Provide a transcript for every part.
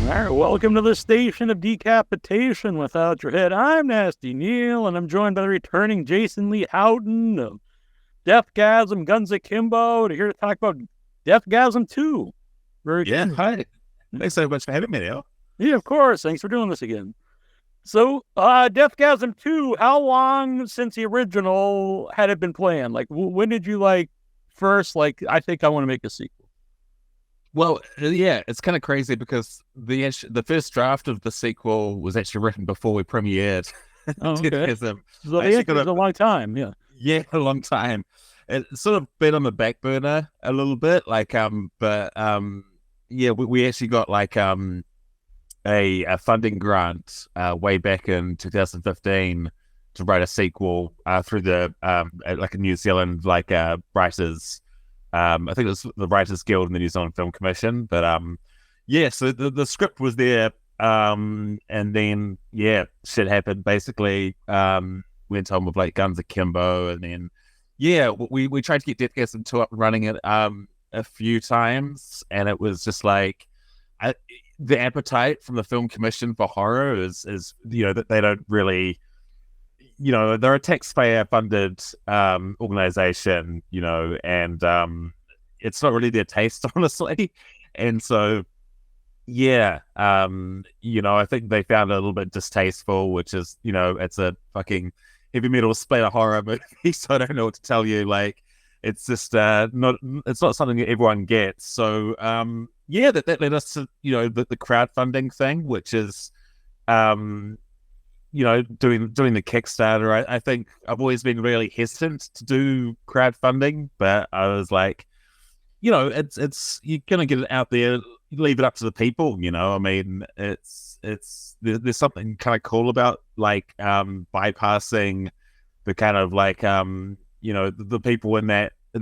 right, welcome to the station of decapitation without your head. I'm Nasty Neil, and I'm joined by the returning Jason Lei Howden of Deathgasm, Guns Akimbo, to here to talk about Deathgasm 2. Very Yeah, cool. hi. Thanks so much for having me, Neil. Yeah, of course. Thanks for doing this again. So, Deathgasm 2, how long since the original had it been planned? Like, when did you, first, I think I want to make a sequel? Well, yeah, it's kind of crazy because the first draft of the sequel was actually written before we premiered. Oh, okay. Deathgasm. So I the actually answer is a long time, yeah. yeah, a long time. It's sort of been on the back burner a little bit, yeah, we actually got a funding grant way back in 2015 to write a sequel through the like a New Zealand writers. I think it was the Writers Guild and the New Zealand Film Commission. But yeah, so the script was there, and then yeah, shit happened. Basically, went on with like Guns Akimbo, and then yeah, we tried to get Deathgasm 2 up and running it a few times, and it was just like the appetite from the film commission for horror is that they don't really, they're a taxpayer funded organization, and it's not really their taste, honestly. And so yeah, I think they found it a little bit distasteful, which is, it's a fucking heavy metal splatter horror movie, so I don't know what to tell you. Like, it's just it's not something that everyone gets. So yeah, that led us to the crowdfunding thing, which is doing the Kickstarter. I think I've always been really hesitant to do crowdfunding, but I was like, it's you're gonna get it out there, leave it up to the people. I mean, there's something kind of cool about bypassing the kind of the people in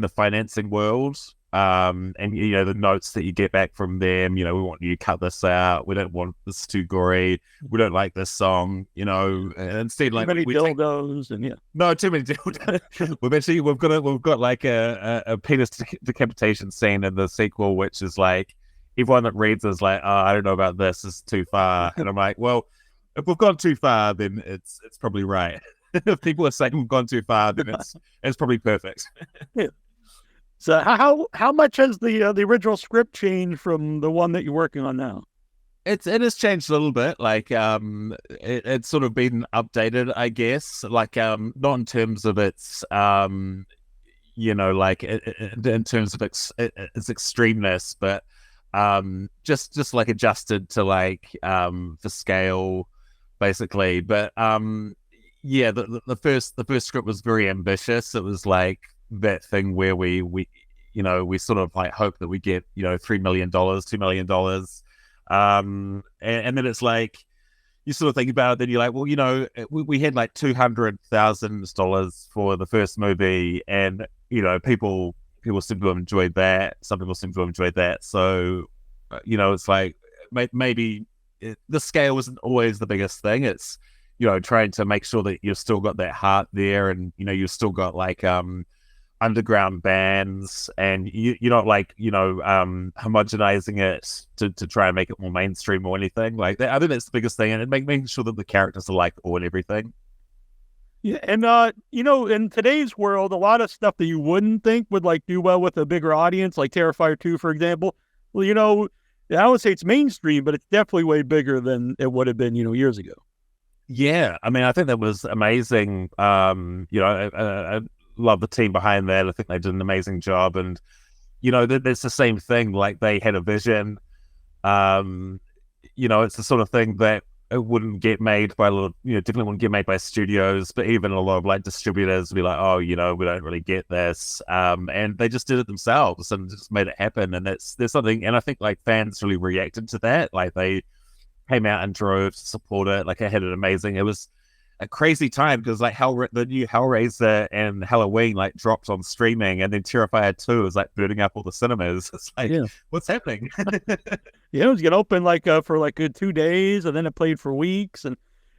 the financing world, and the notes that you get back from them. We want you to cut this out. We don't want this too gory. We don't like this song. And instead, Too many dildos, and yeah, no, too many dildos. we've got like a penis decapitation scene in the sequel, which is like everyone that reads is like, oh, I don't know about this. This is too far. And I'm like, well, if we've gone too far, then it's probably right. If people are saying we've gone too far, then it's probably perfect. Yeah. So how much has the original script changed from the one that you're working on now? It has changed a little bit. It's sort of been updated, I guess. Not in terms of its in terms of its extremeness, but just like adjusted to the scale, basically. But yeah, the first script was very ambitious. It was like that thing where we sort of like hope that we get $3 million, $2 million, and then it's like you sort of think about it, then you're like, well, we had like $200,000 for the first movie, and people seem to have enjoyed that. Some people seem to have enjoyed that. So it's like maybe the scale wasn't always the biggest thing. It's trying to make sure that you've still got that heart there, and you've still got underground bands, and you're not homogenizing it to try and make it more mainstream or anything like that. I think that's the biggest thing, and making sure that the characters are likable and everything. Yeah, and in today's world, a lot of stuff that you wouldn't think would do well with a bigger audience, like Terrifier 2, for example. Well, I would say it's mainstream, but it's definitely way bigger than it would have been, years ago. Yeah, I mean, I think that was amazing. I love the team behind that. I think they did an amazing job, and it's the same thing. Like, they had a vision. It's the sort of thing that it wouldn't get made by definitely wouldn't get made by studios, but even a lot of distributors would be like, oh, we don't really get this, and they just did it themselves and just made it happen. And there's something, and I think fans really reacted to that. They came out and drove to support it. I had it amazing. It was a crazy time because the new Hellraiser and Halloween dropped on streaming, and then Terrifier 2 was burning up all the cinemas. It's what's happening? Yeah, it was gonna open for good 2 days, and then it played for weeks, and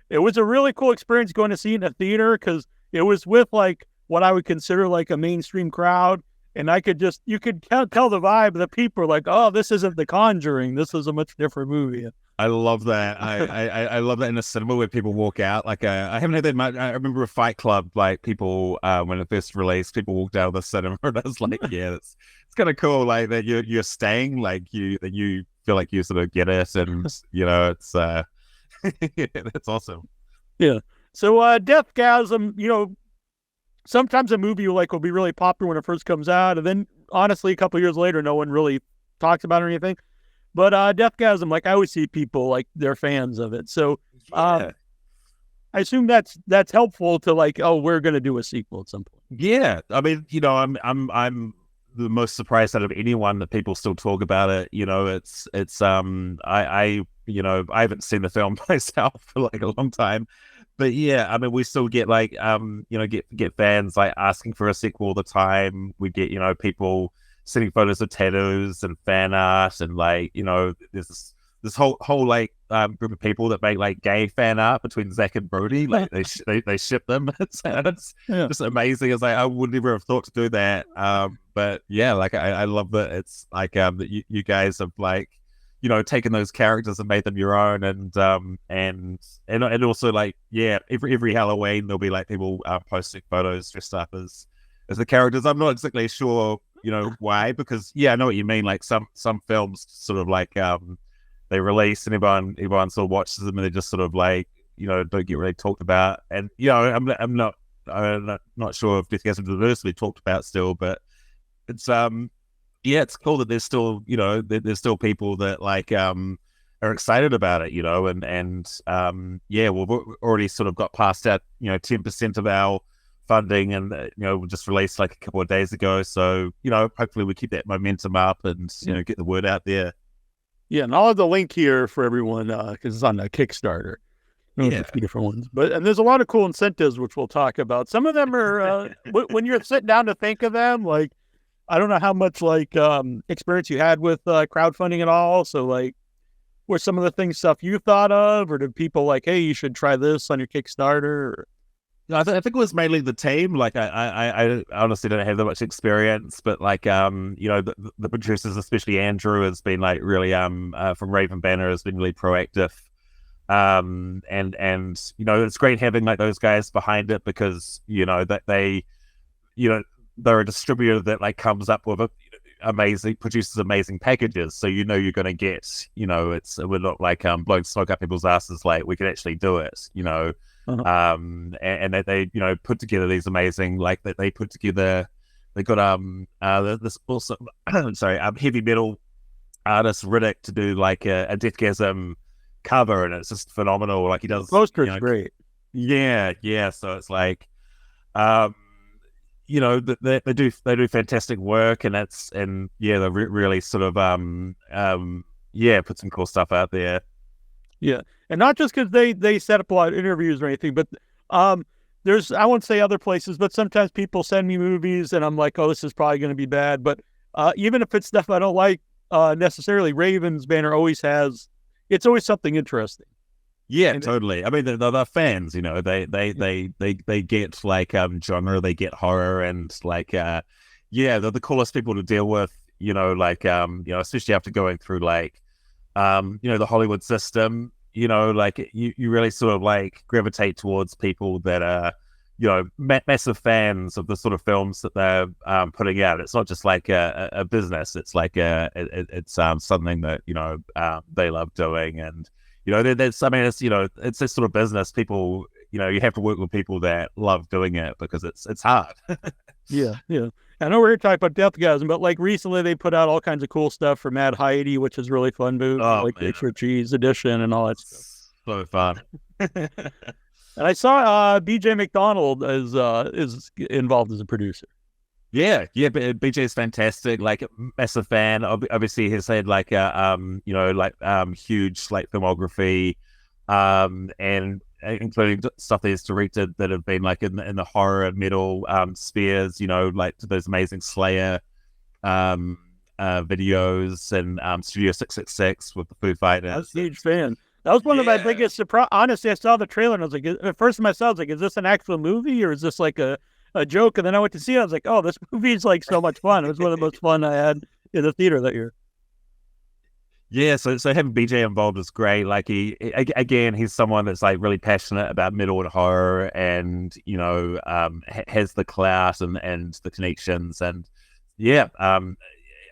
it was a really cool experience going to see it in a theater because it was with what I would consider a mainstream crowd, And you could tell the vibe. The people are like, oh, this isn't The Conjuring. This is a much different movie. I love that. I love that in the cinema where people walk out. Like, I haven't had that much. I remember a Fight Club, like people, when it first released, people walked out of the cinema and I was like, yeah, it's kind of cool. Like that you're staying, like that you feel like you sort of get it. And, it's, that's awesome. Yeah. So, Deathgasm, sometimes a movie will be really popular when it first comes out. And then honestly, a couple of years later, no one really talks about it or anything. But Deathgasm, I always see people like they're fans of it. So I assume that's helpful to we're going to do a sequel at some point. Yeah. I mean, I'm the most surprised out of anyone that people still talk about it. I haven't seen the film myself for a long time. But yeah, I mean, we still get get fans asking for a sequel all the time. We get, people sending photos of tattoos and fan art, and there's this whole group of people that make gay fan art between Zach and Brody. They ship them. It's just amazing. It's I would never have thought to do that. But yeah, I love that it's that you guys have taken those characters and made them your own, and also every Halloween there'll be people posting photos dressed up as the characters. I'm not exactly sure why, because I know what you mean. Some films sort of they release and everyone sort of watches them and they just sort of don't get really talked about. And I'm not sure if Deathgasm is universally talked about still, but it's it's cool that there's still there's still people that are excited about it, we've already sort of got past that 10% of our funding, and we just released a couple of days ago, so hopefully we keep that momentum up and get the word out there. Yeah, and I'll have the link here for everyone because it's on a Kickstarter. A few different ones, and there's a lot of cool incentives which we'll talk about. Some of them are when you're sitting down to think of them, I don't know how much experience you had with crowdfunding at all. So were some of the stuff you thought of, or did people hey, you should try this on your Kickstarter? I think it was mainly the team. I honestly don't have that much experience, but the producers, especially Andrew, has been really from Raven Banner, has been really proactive. And it's great having those guys behind it, because that they're a distributor that comes up with produces amazing packages. So you're going to get we're not blowing smoke up people's asses. We can actually do it. And they put together these amazing they put together. They got this also heavy metal artist Riddick to do a Deathgasm cover, and it's just phenomenal. He does the poster's great. Yeah. So it's they do fantastic work, and they really sort of put some cool stuff out there. Yeah, and not just because they set up a lot of interviews or anything, but there's, I won't say other places, but sometimes people send me movies and I'm like, oh, this is probably going to be bad. But even if it's stuff I don't like necessarily, Raven's Banner it's always something interesting. Yeah, and totally. I mean, they're fans, they get genre, they get horror, and they're the coolest people to deal with, especially after going through the Hollywood system, you really sort of gravitate towards people that are, massive fans of the sort of films that they're putting out. It's not just a business. It's it's something that, they love doing. And, it's this sort of business. People, you have to work with people that love doing it, because it's hard. Yeah. I know we're here talking about Deathgasm, but recently they put out all kinds of cool stuff for Mad Heidi, which is really fun, the extra cheese edition and all that stuff. So fun. And I saw BJ McDonald is involved as a producer. Yeah, BJ is fantastic. Massive fan. Obviously, he's had huge filmography, and including stuff that he's directed that have been in the horror and metal spheres. Those amazing Slayer videos, and Studio 666 with the Foo Fighters. I was a huge fan. That was one of my biggest surprise. Honestly, I saw the trailer and I was like, at first I saw, I was like, is this an actual movie, or is this a a joke, and then I went to see it. I was like, oh, this movie is like so much fun. It was one of the most fun I had in the theater that year. Yeah, so having BJ involved is great. Like again, he's someone that's like really passionate about metal and horror, and has the clout and the connections, and yeah,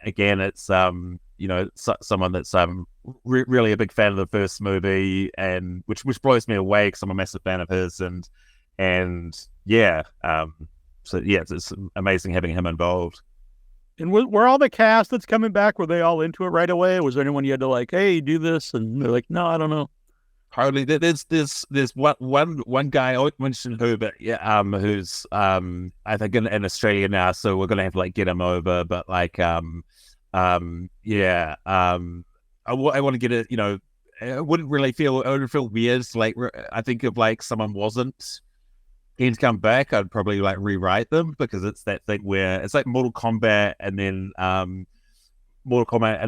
again, it's someone that's really a big fan of the first movie, and which blows me away because I'm a massive fan of his, and yeah, so yeah, it's amazing having him involved. And were all the cast that's coming back, were they all into it right away? Was there anyone you had to like, hey, do this? And they're like, no, I don't know. Hardly. There's one guy I won't mention who, but yeah, who's I think in Australia now, so we're gonna have to like get him over. But like yeah, I want to get it. It wouldn't feel weird. Like I think if like someone wasn't to come back, I'd probably like rewrite them, because it's that thing where it's like Mortal Kombat and then Mortal Kombat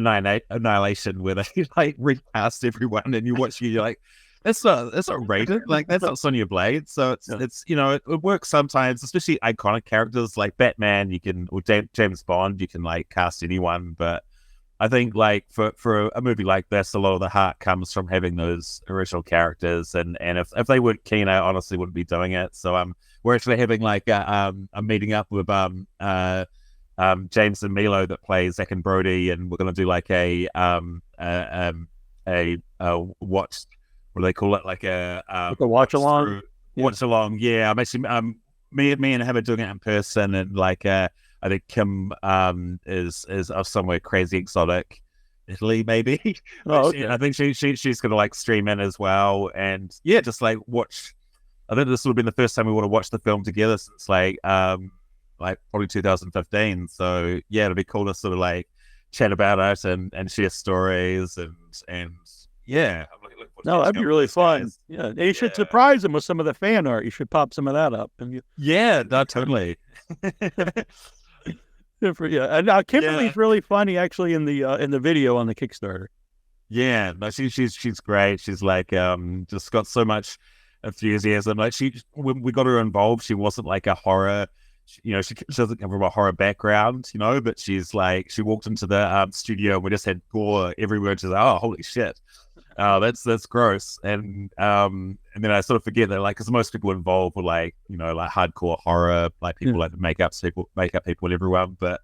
Annihilation, where they like recast everyone, and you watch, you're like, that's not rated, like that's not Sonya Blade. So it's it works sometimes, especially iconic characters like Batman. Or James Bond, you can like cast anyone, but I think like for a movie like this, a lot of the heart comes from having those original characters, and if they weren't keen, I honestly wouldn't be doing it. So we're actually having like a meeting up with James and Milo that plays Zack and Brody, and we're gonna do like a watch, what do they call it, like a watch along. Watch along. Yeah, I'm actually me and him are doing it in person, and like I think Kim is of somewhere crazy exotic, Italy maybe. Oh, okay. I think she's gonna like stream in as well, and yeah, just like watch. I think this would have been the first time we would have watched the film together since like probably 2015. So yeah, it'll be cool to sort of like chat about it and share stories and yeah. No, that'd be really fun. Guys. Yeah, you should surprise them with some of the fan art. You should pop some of that up. Yeah, no, totally. Yeah, and Kimberly's really funny actually in the video on the Kickstarter. Yeah, no, she's great. She's like just got so much enthusiasm. Like when we got her involved, she wasn't like a horror. She doesn't come from a horror background, but she's like, she walked into the studio and we just had gore everywhere. She's like, oh, holy shit. That's gross. And then I sort of forget that, like, because most people involved were like, like hardcore horror, like people like makeup people and everyone. But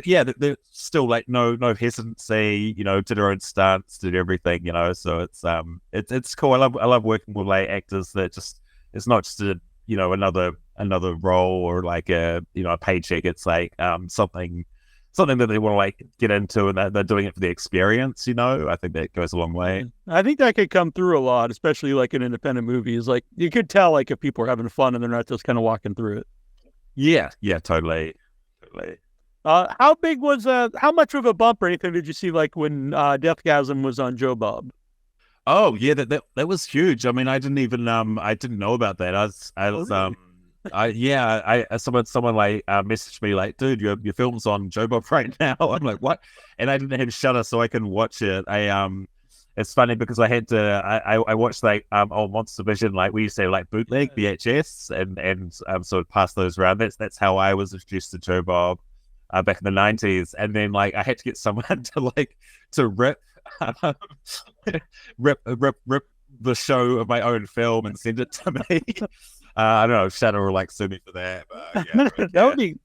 yeah, they're still like no hesitancy, did her own stunts, did everything, so it's cool. I love working with like actors that just, it's not just a, another role or like a paycheck. It's like something that they want to like get into, and they're doing it for the experience. I think that goes a long way. I think that could come through a lot, especially like in independent movies. Like you could tell like if people are having fun and they're not just kind of walking through it. Yeah, totally. How big was how much of a bump or anything did you see like when Deathgasm was on Joe Bob? Oh yeah, that was huge. I mean, I didn't even I didn't know about that. Someone like messaged me like, dude, your film's on Joe Bob right now. I'm like, what? And I didn't have Shutter, so I can watch it. It's funny because I had to. I watched like old Monster Vision, like we used to have like bootleg VHS, and sort of pass those around. That's how I was introduced to Joe Bob back in the 90s. And then like I had to get someone to rip the show of my own film and send it to me. I don't know if Shadow will like sue me for that. But, yeah,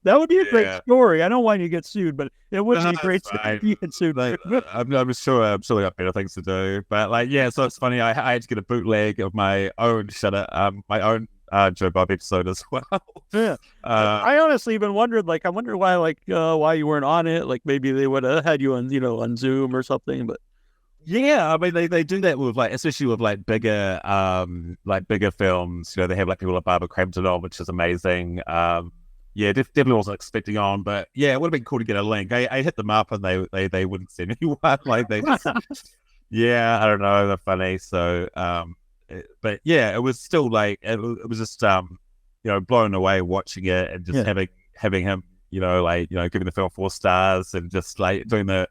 that would be a great story. I don't want you to get sued, but it would be great if you get sued. I'm sure they got better things to do. But like, yeah, so it's funny. I had to get a bootleg of my own Shadow, my own Joe Bob episode as well. Yeah, I honestly even wondered, like, I wonder why, like, why you weren't on it. Like, maybe they would have had you on, on Zoom or something. But yeah, I mean, they do that with like, especially with like bigger films. They have like people like Barbara Crampton on, which is amazing. Yeah, definitely wasn't expecting on, but yeah, it would have been cool to get a link. I hit them up and they wouldn't send anyone. Like they just, yeah, I don't know, they're funny. So, but yeah, it was still like it was just blown away watching it and just having him giving the film 4 stars and just like doing the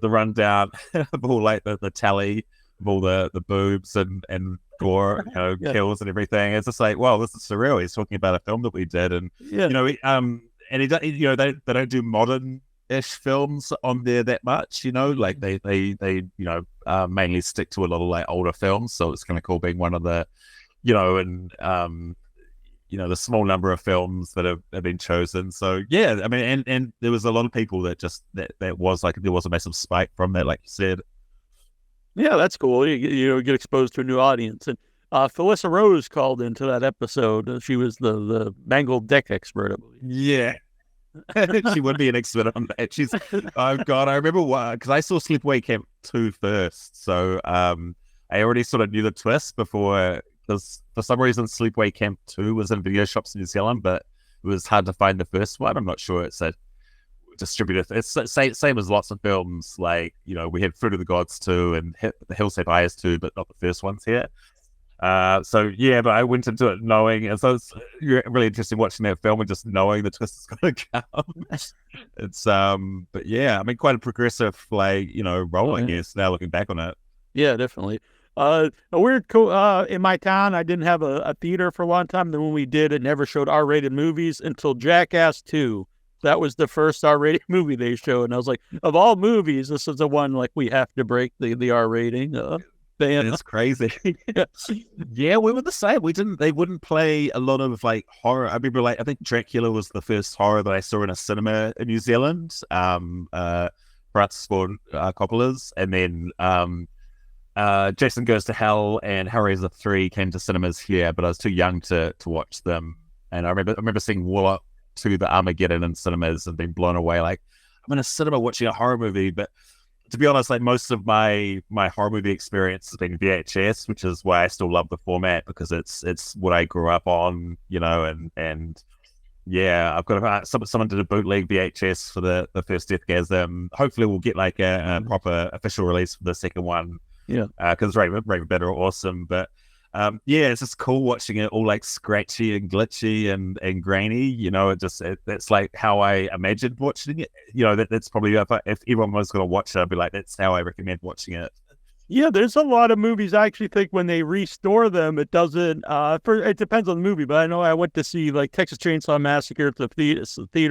rundown of all like the tally of all the boobs and gore, Yeah. kills and everything. It's just like, wow, this is surreal. He's talking about a film that we did, and Yeah. and they don't do modern-ish films on there that much. Like they mainly stick to a lot of like older films. So it's kind of cool being one of the, and the small number of films that have been chosen. So yeah, I mean, and there was a lot of people that just that was like there was a massive spike from that, like you said. Yeah, that's cool. You get exposed to a new audience. And Felissa Rose called into that episode. She was the mangled deck expert, I believe. Yeah. She would be an expert on that. She's, oh God, I remember because I saw Sleepaway Camp 2 first. So I already sort of knew the twist before, because for some reason Sleepaway Camp 2 was in video shops in New Zealand, but it was hard to find the first one. I'm not sure it's a distributed. It's same as lots of films. Like, we had Fruit of the Gods 2 and The Hills Have Eyes 2, but not the first ones here. So yeah, but I went into it knowing, and so it's really interesting watching that film and just knowing the twist is going to come. It's but yeah, I mean, quite a progressive role, I guess. Now looking back on it, yeah, definitely. A weird in my town, I didn't have a theater for a long time. Then when we did, it never showed R-rated movies until Jackass 2. That was the first R-rated movie they showed, and I was like, of all movies, this is the one like we have to break the R rating. It's crazy. Yeah, we were the same. They wouldn't play a lot of like horror. I remember I think Dracula was the first horror that I saw in a cinema in New Zealand. Francis Ford Coppola's, and then Jason Goes to Hell and Hellraiser 3 came to cinemas here, but I was too young to watch them. And I remember seeing Warlock 2, the Armageddon in cinemas and being blown away. Like, I'm in a cinema watching a horror movie, but to be honest, like most of my horror movie experience has been VHS, which is why I still love the format, because it's what I grew up on, and yeah, I've got someone did a bootleg VHS for the first Deathgasm. Hopefully we'll get like a proper official release for the second one. Yeah, because Raven Better are awesome, but yeah, it's just cool watching it all like scratchy and glitchy and grainy. That's like how I imagined watching it. That's probably if everyone was going to watch it, I'd be like, that's how I recommend watching it. Yeah, there's a lot of movies I actually think when they restore them, it doesn't. It depends on the movie, but I know I went to see like Texas Chainsaw Massacre at the theater.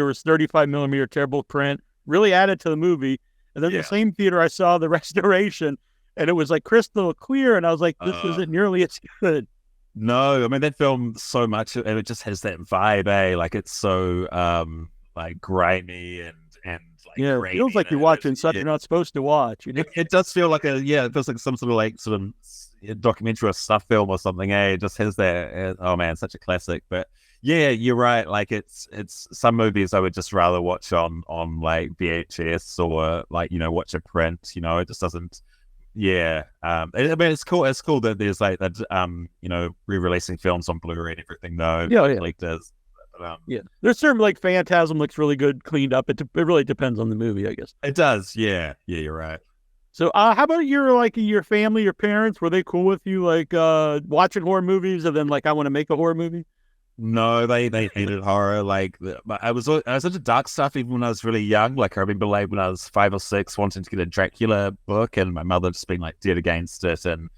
It's 35mm terrible print, really added to the movie. And then the same theater I saw the restoration, and it was like crystal clear, and I was like, this isn't nearly as good. No, I mean, that film so much, and it just has that vibe, like it's so like grimy and like it feels like you're watching something you're not supposed to watch. It does feel like it feels like some sort of documentary or stuff film or something. It just has that. Oh man, such a classic. But yeah, you're right. Like it's some movies I would just rather watch on like VHS or like watch a print. It just doesn't. Yeah, I mean, it's cool. It's cool that there's like that, re-releasing films on Blu-ray and everything, though. Yeah. Like does. Yeah, there's certain like Phantasm looks really good, cleaned up. It really depends on the movie, I guess. It does. Yeah, you're right. So, how about your family, your parents? Were they cool with you, like watching horror movies, and then like I want to make a horror movie? No, they hated horror. Like I was into dark stuff even when I was really young. Like I remember like when I was 5 or 6 wanting to get a Dracula book, and my mother just being like dead against it. And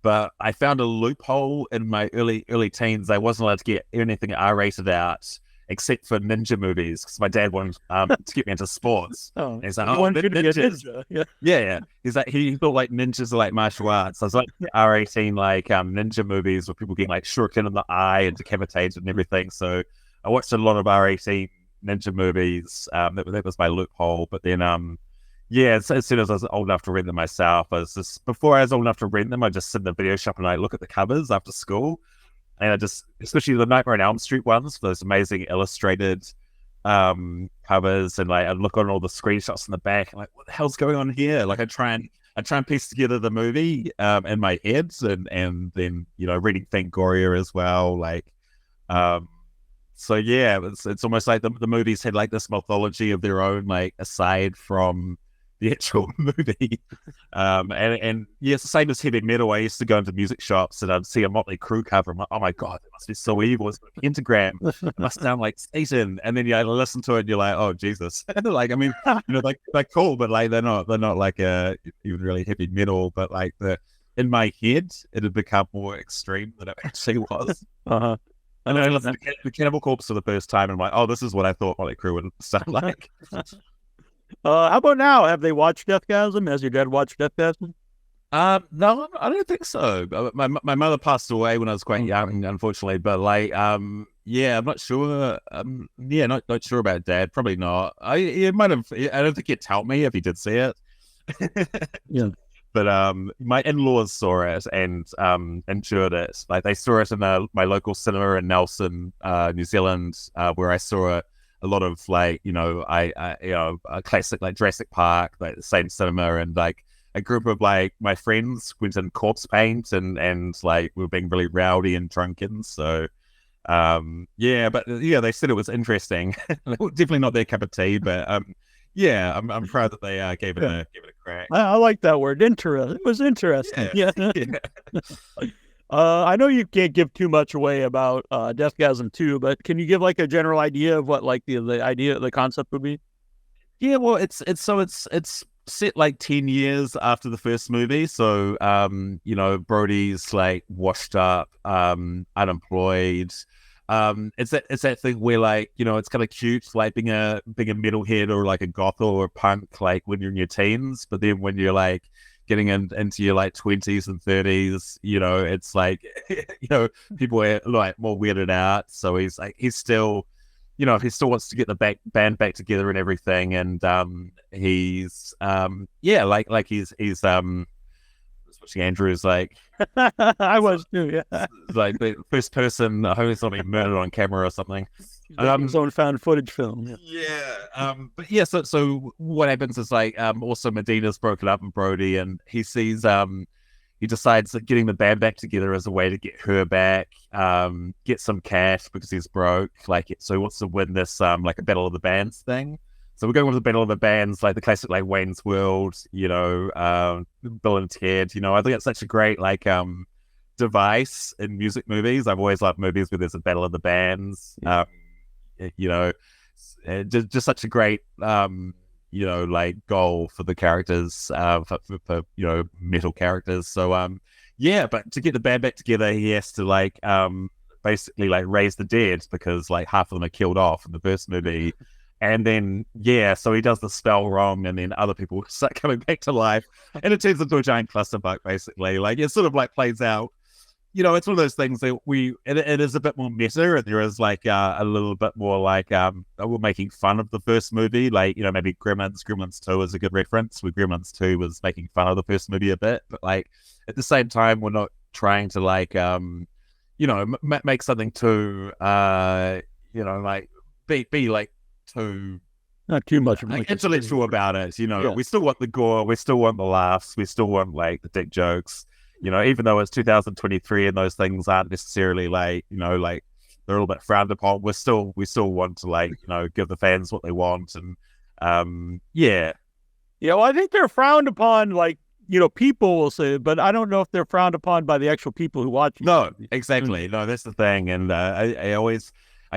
but I found a loophole in my early teens. I wasn't allowed to get anything R-rated out except for ninja movies, because my dad wanted to get me into sports. Oh, he's like, he wanted you to be a ninja. Yeah. He's like, he thought like ninjas are like martial arts. So I was like R18 like ninja movies where people getting like shuriken in the eye and decapitated and everything. So I watched a lot of R18 ninja movies. That was my loophole. But then as soon as I was old enough to rent them myself, before I was old enough to rent them, I just sit in the video shop and I look at the covers after school. And I just, especially the Nightmare on Elm Street ones, those amazing illustrated covers, and like I look on all the screenshots in the back, and like, what the hell's going on here? Like I try and piece together the movie in my head, and then reading Fangoria as well. Like, so yeah, it's almost like the movies had like this mythology of their own, like aside from the actual movie. And yeah, it's the same as heavy metal. I used to go into music shops and I'd see a Motley Crue cover. I'm like, oh my God, it must be so evil. It's a pentagram. It must sound like Satan. And then you listen to it and you're like, oh Jesus. Like, I mean, they're cool, but like they're not like even really heavy metal, but like in my head, it had become more extreme than it actually was. Uh-huh. And then I listened to the Cannibal Corpse for the first time, and I'm like, oh, this is what I thought Motley Crue would sound like. How about now? Have they watched Deathgasm? Has your dad watched Deathgasm? No, I don't think so. My mother passed away when I was quite young, unfortunately. But like, yeah, I'm not sure. Yeah, not sure about Dad. Probably not. It might have. I don't think he'd tell me if he did see it. Yeah. But my in-laws saw it and enjoyed it. Like they saw it in my local cinema in Nelson, New Zealand, where I saw a lot of like a classic like Jurassic Park, like the same cinema, and like a group of like my friends went in corpse paint and like we were being really rowdy and drunken. So yeah, but yeah, they said it was interesting. Definitely not their cup of tea, but yeah, I'm proud that they gave it a crack. I like that word. Interesting. It was interesting. Yeah. I know you can't give too much away about Deathgasm 2, but can you give like a general idea of what like the concept would be? Yeah, well, it's set like 10 years after the first movie. So, Brody's like washed up, unemployed. It's that thing where like, it's kind of cute, like being a metalhead or like a goth or a punk, like when you're in your teens, but then when you're like getting into your like 20s and 30s, it's like, people are like more weirded out. So he's still, he still wants to get the band back together and everything. And he's he's watching Andrew's like I was too, yeah. like the first person, I hope it's not being murdered on camera or something. His own found footage film. But yeah, so what happens is like also Medina's broken up with Brody, and he sees he decides that getting the band back together is a way to get her back, get some cash because he's broke. Like, so he wants to win this like a Battle of the Bands thing. So we're going with the Battle of the Bands, like the classic like Wayne's World, Bill and Ted. I think it's such a great like device in music movies. I've always loved movies where there's a Battle of the Bands. Just such a great like goal for the characters, for metal characters. So yeah, but to get the band back together, he has to like basically like raise the dead because like half of them are killed off in the first movie. And then, yeah, so he does the spell wrong, and then other people start coming back to life, and it turns into a giant clusterfuck, basically. Like, it sort of, like, plays out. It's one of those things that it is a bit more meta, and there is, like, a little bit more, like, we're making fun of the first movie. Like, maybe Gremlins 2 is a good reference, where Gremlins 2 was making fun of the first movie a bit. But, like, at the same time, we're not trying to, like, make something too, like, be like, not too much like intellectual about it. We still want the gore, we still want the laughs, we still want like the dick jokes. Even though it's 2023 and those things aren't necessarily like like they're a little bit frowned upon, we still want to like give the fans what they want. And yeah. Well, I think they're frowned upon, like people will say, but I don't know if they're frowned upon by the actual people who watch. No, exactly. No, that's the thing. And I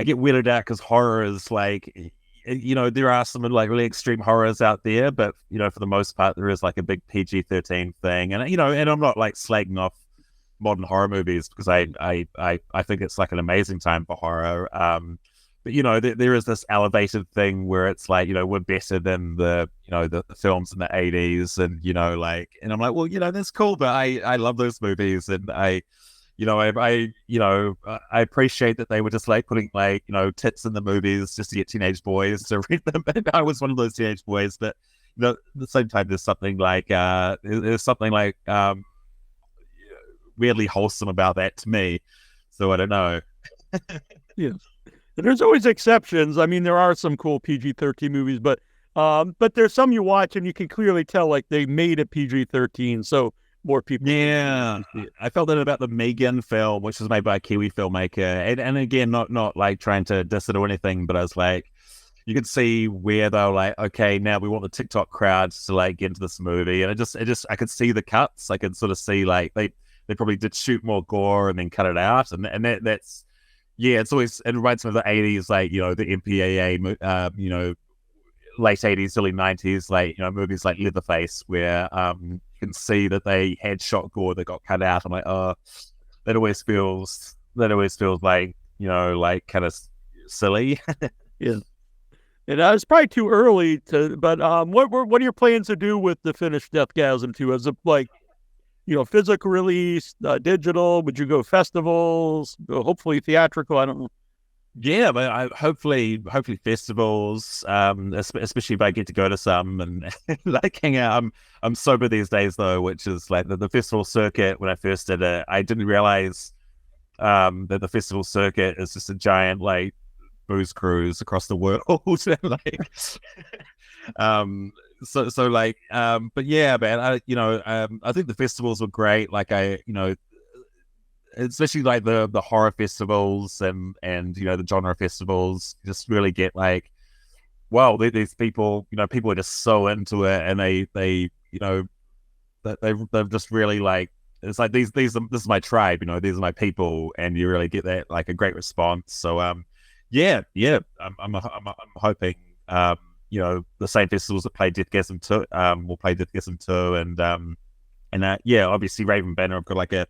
get weirded out because horror is like, there are some like really extreme horrors out there, but for the most part, there is like a big PG-13 thing, and and I'm not like slagging off modern horror movies because I think it's like an amazing time for horror. But there is this elevated thing where it's like we're better than the the films in the 80s, and and I'm like, well, that's cool, but I love those movies, and I appreciate that they were just like putting like, tits in the movies just to get teenage boys to read them. And I was one of those teenage boys, but at the same time, there's something like, weirdly wholesome about that to me. So I don't know. Yeah. There's always exceptions. I mean, there are some cool PG-13 movies, but there's some you watch and you can clearly tell like they made it PG-13. So more people. Yeah, I felt that about the Megan film, which was made by a Kiwi filmmaker, and again, not like trying to diss it or anything, but I was like, you could see where they were like, okay, now we want the TikTok crowds to like get into this movie, and it just I could see the cuts, I could sort of see like they probably did shoot more gore and then cut it out, and that's yeah, it reminds me of the 80s, like the MPAA, late 80s, early 90s, like, you know, movies like Leatherface, where you can see that they had shot gore that got cut out. I'm like, oh, that always feels like, you know, like kind of silly. Yeah. And it's probably too early to, but what are your plans to do with the finished Deathgasm 2? As a, like, you know, physical release, digital? Would you go festivals? Hopefully theatrical? I don't know. Yeah, but hopefully festivals, especially if I get to go to some and like hang out. I'm sober these days though, which is like the festival circuit. When I first did it, I didn't realize that the festival circuit is just a giant like booze cruise across the world. Like, so like, but yeah, man, I think the festivals were great. Like especially like the horror festivals and you know the genre festivals just really get like, wow, these people, you know, people are just so into it, and they you know they've just really like, it's like this is my tribe, you know, these are my people, and you really get that like a great response. So I'm hoping you know the same festivals that play Deathgasm 2 will play Deathgasm 2, and yeah, obviously Raven Banner have got like a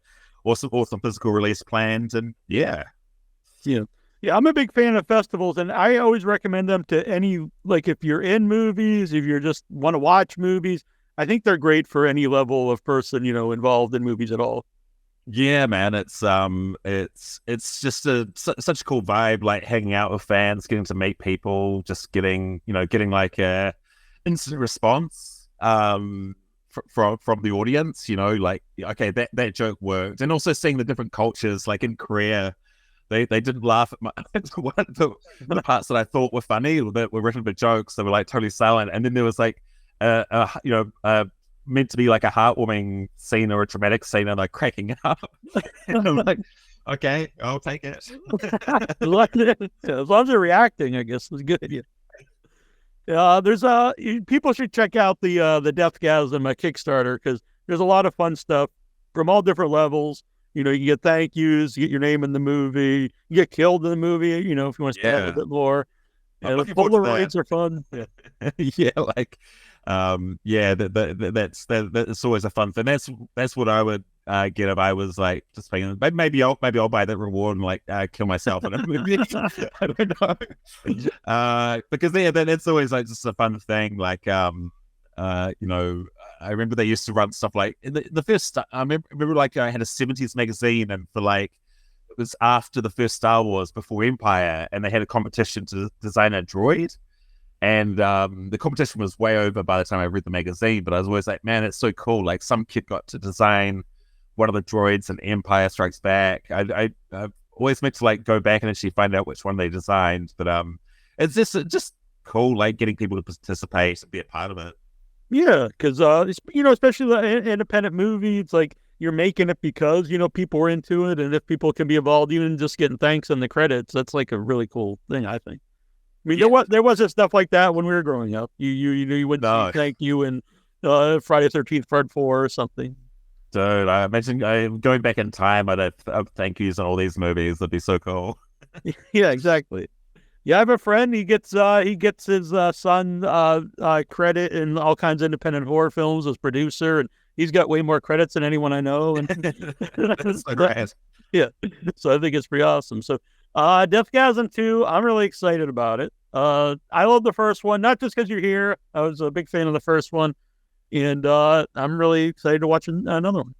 awesome physical release planned, and yeah. I'm a big fan of festivals, and I always recommend them to any, like, if you're in movies, if you're just want to watch movies, I think they're great for any level of person, you know, involved in movies at all. Yeah, man, it's just such a cool vibe, like hanging out with fans, getting to meet people, just getting like a instant response from the audience, you know, like, okay, that joke worked. And also seeing the different cultures, like in Korea, they didn't laugh at one of the parts that I thought were funny, that were written for jokes. They were like totally silent. And then there was like meant to be like a heartwarming scene or a dramatic scene, and like cracking up. And I'm like, okay, I'll take it. As long as they're reacting, I guess it's good. There's people should check out the Deathgasm Kickstarter, because there's a lot of fun stuff from all different levels. You know, you get thank yous, you get your name in the movie, you get killed in the movie, you know, if you want to spend a little bit more. And the Polaroids are fun. Yeah, like that's always a fun thing. That's what I would get if I was like just thinking, maybe I'll buy that reward and like kill myself in a movie. I don't know. Because that's always like just a fun thing. Like you know, I remember they used to run stuff like the first. I remember like I had a 70s magazine, and for like, it was after the first Star Wars, before Empire, and they had a competition to design a droid. And the competition was way over by the time I read the magazine, but I was always like, man, it's so cool. Like, some kid got to design one of the droids in Empire Strikes Back. I've always meant to like go back and actually find out which one they designed. But it's just cool, like getting people to participate and be a part of it. Yeah, because you know, especially the independent movie, it's like you're making it because, you know, people are into it, and if people can be involved, even just getting thanks in the credits, that's like a really cool thing, I think. I mean, there wasn't stuff like that when we were growing up. You wouldn't see thank you in Friday the 13th Part 4 or something. Dude, I imagine going back in time, I'd have thank yous on all these movies. That'd be so cool. Yeah, exactly. Yeah, I have a friend. He gets his son credit in all kinds of independent horror films as producer, and he's got way more credits than anyone I know. And that's so great. Yeah, so I think it's pretty awesome. So, Deathgasm 2, I'm really excited about it. I love the first one, not just because you're here. I was a big fan of the first one, and I'm really excited to watch another one.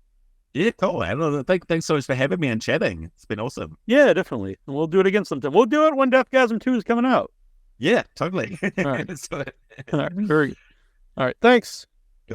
Yeah, cool. Thanks so much for having me and chatting. It's been awesome. Yeah, definitely. And we'll do it again sometime. We'll do it when Deathgasm 2 is coming out. Yeah, totally. All right. All right. Very good. All right. Thanks.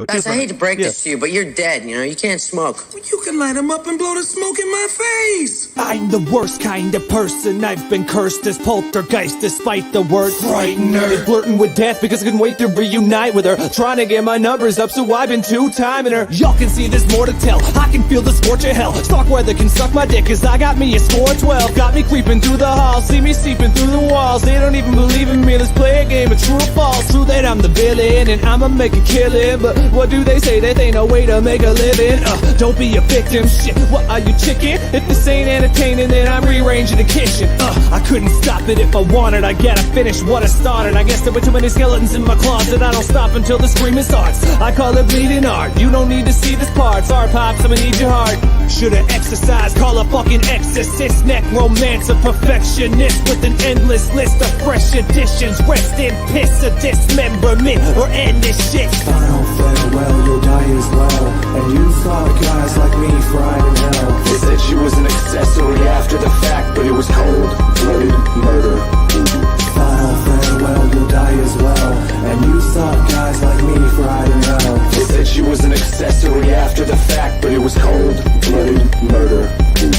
Guys, I hate to break this to you, but you're dead, you know? You can't smoke. Well, you can light him up and blow the smoke in my face! I'm the worst kind of person. I've been cursed as poltergeist despite the word frightener. Flirting with death because I couldn't wait to reunite with her. Trying to get my numbers up, so I've been two-timing her. Y'all can see there's more to tell. I can feel the scorch of hell. Stalk weather can suck my dick, cause I got me a score 12. Got me creeping through the halls, see me seeping through the walls. They don't even believe in me, let's play a game of true or false. True that I'm the villain and I'ma make a killing, but What do they say? That ain't no way to make a living. Don't be a victim, shit, what are you, chicken? If this ain't entertaining, then I'm rearranging the kitchen. I couldn't stop it if I wanted, I gotta finish what I started. I guess there were too many skeletons in my closet, I don't stop until the screaming starts. I call it bleeding art, you don't need to see this part. Sorry pops, I'ma need your heart. Should've exercised, call a fucking exorcist. Necromancer, perfectionist with an endless list of fresh additions. Rest in piss or dismemberment or end this shit. Final farewell, you'll die as well. And you saw guys like me fried in hell. They said she was an accessory after the fact, but it was cold-blooded murder. Final farewell, you'll die as well. And you saw guys like me fried in hell. They said she was an accessory after the fact, but it was cold-blooded murder.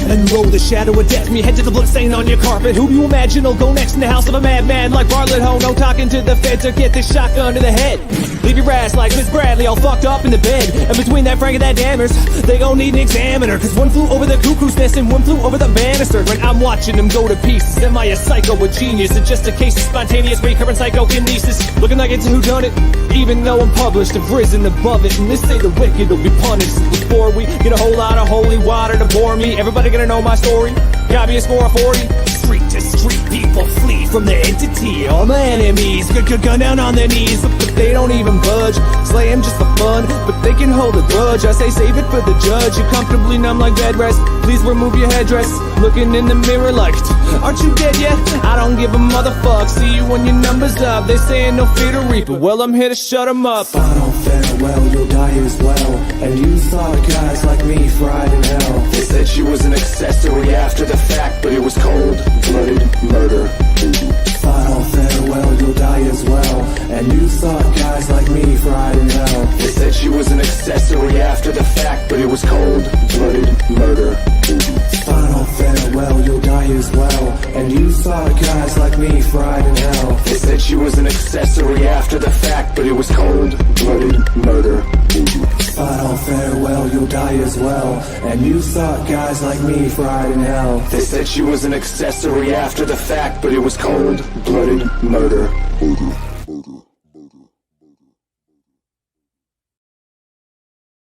And roll the shadow of death, me head to the blood stain on your carpet. Who do you imagine will go next in the house of a madman like Bartlett Ho? No talking to the feds or get this shotgun to the head. Leave your ass like Miss Bradley all fucked up in the bed. And between that Frank and that Dammers, they gon' need an examiner. Cause one flew over the cuckoo's nest and one flew over the banister. When I'm watching them go to pieces, am I a psycho or genius? It's just a case of spontaneous recurrent psychokinesis. Looking like it's a whodunit, even though I'm published, I've risen above it. And this say the wicked will be punished. Before we get a whole lot of holy water to bore me, everybody gonna know my story. Got me a score of 40. Street to street, people flee from the entity. All my enemies could gun down on their knees, but they don't even budge. Slay them just for fun, but they can hold a grudge. I say save it for the judge. You're comfortably numb like bed rest. Please remove your headdress. Looking in the mirror like, aren't you dead yet? I don't give a motherfuck. See you when your number's up. They saying no fear to reap, but well, I'm here to shut them up. Final farewell, you'll die as well. And you saw guys like me fried in hell. They said she was an accessory after the fact, but it was cold-blooded murder. Final farewell, you'll die as well. And you saw guys like me fried in hell. They said she was an accessory after the fact, but it was cold-blooded murder. Final farewell, you'll die as well. And you saw guys like me fried in hell. They said she was an accessory after the fact, but it was cold-blooded murder. Final farewell, you'll die as well. And you saw guys like me fried in hell. They said she was an accessory after the fact, but it was cold-blooded murder.